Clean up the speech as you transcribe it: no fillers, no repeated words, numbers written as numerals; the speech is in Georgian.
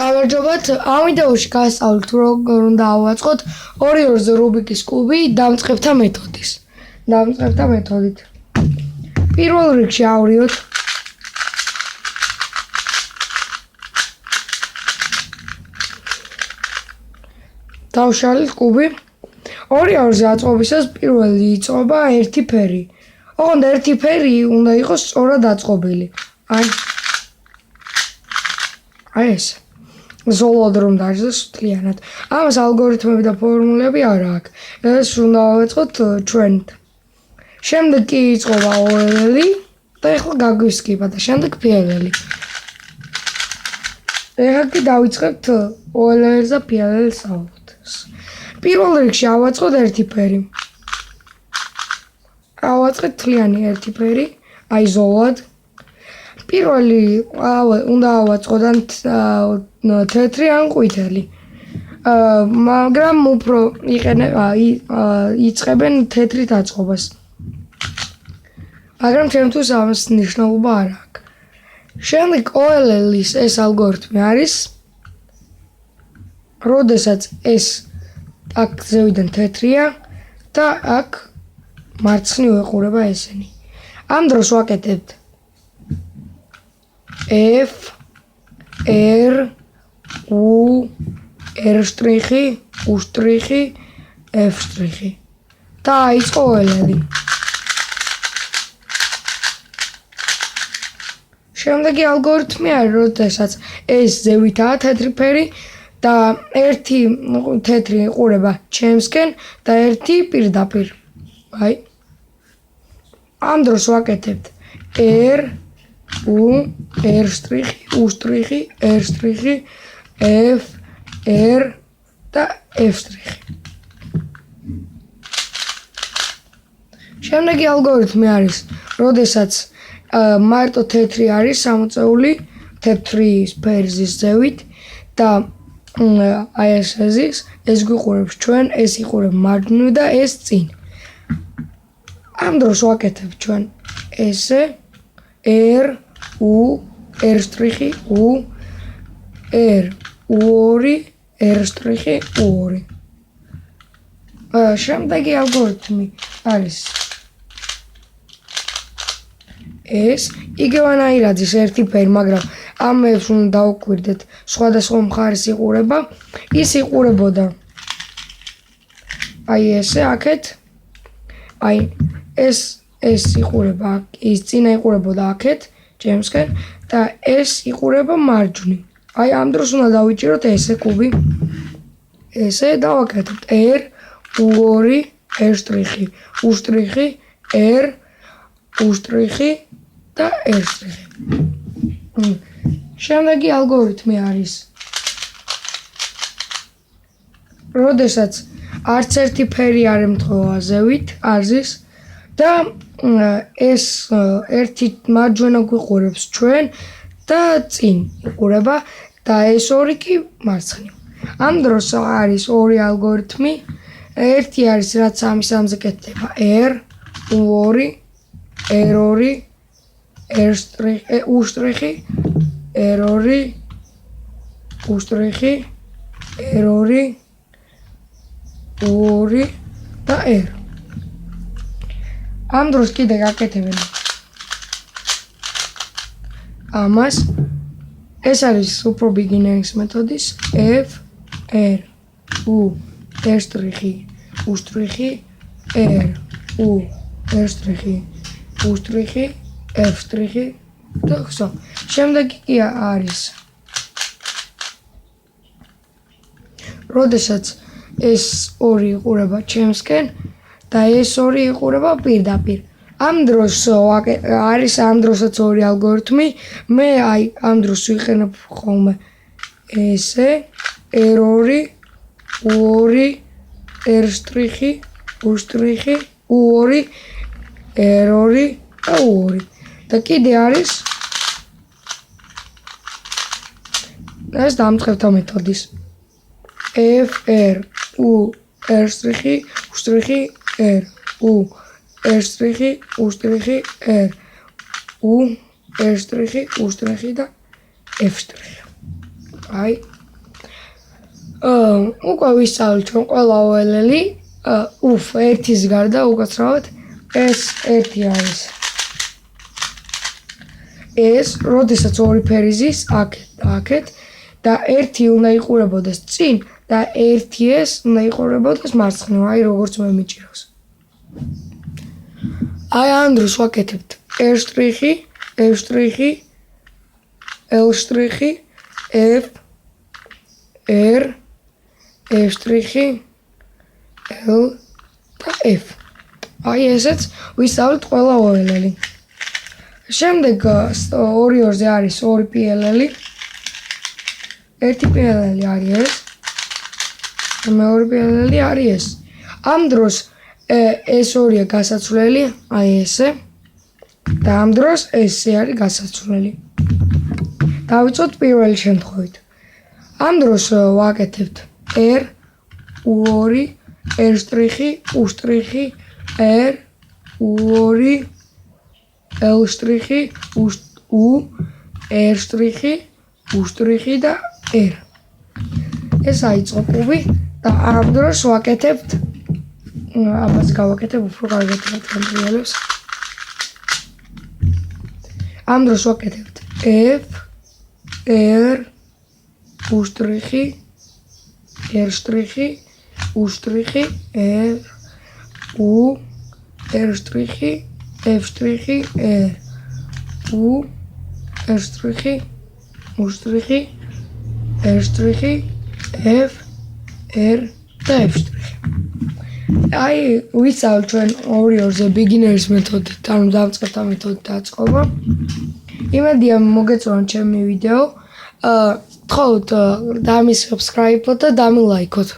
გამარჯობათ, ამ ვიდეოში გასწავლით როგორ უნდა ავაწყოთ 2-2-ზე რუბიკის კუბი დამწყებთა მეთოდით. პირველ რიგში ავრიოთ დავშალით კუბი. 2-2-ზე აწყობისას პირველი იწყება ერთი ფერი. ოღონდ ერთი ფერი უნდა იყოს სწორად აწყობილი. აი ეს. ზოლოდ რომ დაждოს მთლიანად. ამას ალგორითმები და ფორმულები არ აქვს. ეს უნდა ავაწყოთ ჩვენ. შემდეგ კი იწყება OLL და ახლა გაგვისკება და შემდეგ PLL. ახლა კი დავიწყებთ OLL-ს და PLL-ს ავაწყოთ. პირველ რიგში ავაწყოთ ერთი ფერი. ავაწყეთ მთლიანი ერთი ფერი, აი ზოლოდ. პირველი უნდა ავაწყოთ თეთრი ან ყვითელი. მაგრამ უფრო იწყებენ თეთრით აწყობას. მაგრამ ჩემთვის ამას მნიშვნელობა არ აქვს. შემდეგ OLL-ის ეს ალგორითმი არის, როდესაც ეს აქ ზევიდან თეთრია და აქ მარცხნივ ეყურება ესენი. ამ დროს ვაკეთებთ F R U R შტრიხი U შტრიხი F შტრიხი და აიწყო OLL. შემდეგი ალგორითმი არის, როდესაც ეს ზევითაა თეთრი ფერი და ერთი თეთრი ეყურება ჩემსკენ და ერთი პირდაპირ. აი. ამ დროს ვაკეთებთ R U R შტრიხი U შტრიხი R შტრიხი F R და F შტრიხი. შემდეგი ალგორითმი არის, როდესაც მარტო თეთრი არის გამოწეული თეთრი ფერის ზევით და აი ეს გვიყურებს ჩვენ, ეს იყურებს მარჯვნივ და ეს წინ. ამ დროს ვაკეთებ ჩვენ ესე R U R შტრიხი U R U2 R შტრიხი U2. შემდეგი ალგორითმი არის ეს იგივენაირად ერთი ფერი, მაგრამ ამებს უნდა დავუკვირდეთ სხვადასხვა მხარის იყურება. ის იყურებოდა აი ესე აქეთ, აი ეს იყურება, ის წინა იყურებოდა აქეთ ჩემსკენ და ეს იყურება მარჯვნივ. აი ამ დროს უნდა დავიჭიროთ ესე კუბი, ესე და ვაკეთებთ R U2 R შტრიხი U შტრიხი R U შტრიხი და R შტრიხი. შემდეგი ალგორითმი არის, როდესაც არც ერთი ფერი არ ემთხვევა ზევით არზის და ეს ერთი მარჯვენა გვიყურებს ჩვენ და წინ იყურება და ეს ორი კი მარცხნივ. ამ დროს არის ორი ალგორითმი. ერთი არის, რაც ამის ამზე კეთდება R U2 R2 R შტრიხი U შტრიხი R2 U შტრიხი R2 U2 და R. ამ დროს კიდე გაკეთებენ ამას. ეს არის უფრო beginners მეთოდის F R U R შტრიხი U შტრიხი R U R შტრიხი U შტრიხი F შტრიხი და ხო. შემდეგი კი არის, როდესაც ეს ორი იყურება ჩემსკენ და ეს ორი იყურება პირდაპირ. ამ დროს არის ამ დროსაც ორი ალგორითმი. მე აი ამ დროს ვიყენებ ხოლმე ესე R2 U2 R შტრიხი U შტრიხი U2 R2 და U2. და კიდე არის ეს დამწყებთა მეთოდის F R U R შტრიხი U შტრიხი R U R შტრიხი U შტრიხი R U R შტრიხი U შტრიხი და F შტრიხი. აი უკვე ვისწავლეთ ჩვენ ყველა OLL-ი ერთის გარდა უკაცრავად ეს ერთი არის ეს როდესაც ორი ფერი ზის აქეთ და ერთი უნდა იყურებოდეს წინ და ერთი ეს უნდა იყურებოდეს მარცხნივ აი როგორც მე მიჭირავს აი ამ დროს ვაკეთებთ R შტრიხი F შტრიხი L შტრიხი F R F შტრიხი L და F აი ესეც ვისწავლეთ ყველა OLL-ი შემდეგ 2-2-ზე არის 2 PLL-ი ერთი PLL-ი არის ეს მეორე PLL-ი არის ეს ამ დროს ეს ორია გასაცვლელი აი ესე და ამ დროს ესე არის გასაცვლელი დავიწყოთ პირველი შემთხვევით ამ დროს ვაკეთებთ R U2 R შტრიხი U შტრიხი R U2 L შტრიხი U R შტრიხი U შტრიხი და R ეს აიწყო კუბი და ამ დროს ვაკეთებთ ამას გავაკეთებ უფრო კარგად გატრიალებს ამ დროს ვაკეთებთ F R U შტრიხი R შტრიხი U შტრიხი R U R შტრიხი F შტრიხი R U R შტრიხი U შტრიხი R შტრიხი F R და F შტრიხი აი ვისწავლეთ ჩვენ 2-2-ზე beginners მეთოდით ანუ დავწყებთ ამ მეთოდით დაწყობა იმედია მოგეწონათ ჩემი ვიდეო თხოვთ დამის subscribe-ოთ და დამილაიქოთ